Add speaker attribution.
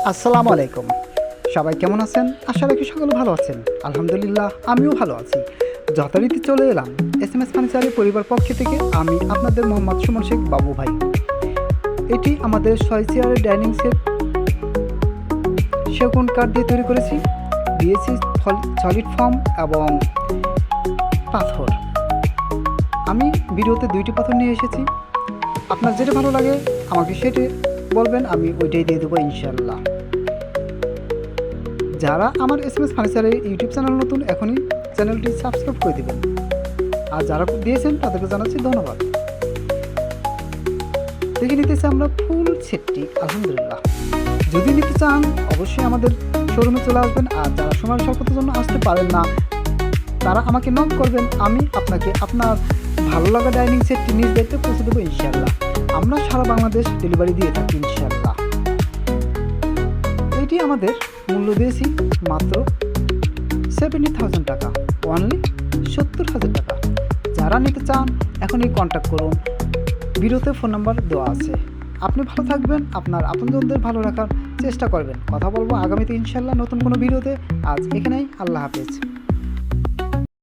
Speaker 1: আসসালামু আলাইকুম। সবাই কেমন আছেন? আশা রাখি সকলে ভালো আছেন। আলহামদুলিল্লাহ আমিও ভালো আছি। যথারীতি চলে এলাম এসএমএস ফার্নিচারের পরিবার পক্ষ থেকে। আমি আপনাদের মোহাম্মদ সুমন শেখ বাবু ভাই। এটি আমাদের 6 চেয়ারের ডাইনিং সেট সেগুন কাঠ দিয়ে তৈরি করেছি। দিয়েছি সলিড ফর্ম এবং পাথর। আমি ভিডিওতে 2টি পাথর নিয়ে এসেছি। আপনার যেটা ভালো লাগে আমাকে সেটা বলবেন, আমি ওইটাই দিয়ে দেবো ইনশাল্লাহ। যারা আমার এসএমএস ফার্নিচারের ইউটিউব চ্যানেল নতুন, এখনই চ্যানেলটি সাবস্ক্রাইব করে দেবেন। আর যারা দিয়েছেন তাদেরকে জানাচ্ছি ধন্যবাদ। দেখে নিতেছি আমরা ফুল সেটটি। আলহামদুলিল্লাহ, যদি নিতে চান অবশ্যই আমাদের শোরুমে চলে আসবেন। আর যারা সময় স্বল্পতার জন্য আসতে পারেন না তারা আমাকে নক করবেন, আমি আপনাকে আপনার ভালো লাগা ডাইনিং সেটটি নিজ দায়িত্বে পৌঁছে দেবো ইনশাল্লাহ। আমরা সারা বাংলাদেশ ডেলিভারি দিয়ে থাকি ইনশাল্লাহ। এটি আমাদের মূল্য দিয়েছি মাত্র 70,000 টাকা, অনলি 70,000 টাকা। যারা নিতে চান এখনই কন্ট্যাক্ট করুন, ভিডিওতে ফোন নাম্বার দেওয়া আছে। আপনি ভালো থাকবেন, আপনার আপনজনদের ভালো রাখার চেষ্টা করবেন। কথা বলবো আগামীতে ইনশাল্লাহ নতুন কোনো ভিডিওতে। আজ এখানেই, আল্লাহ হাফেজ।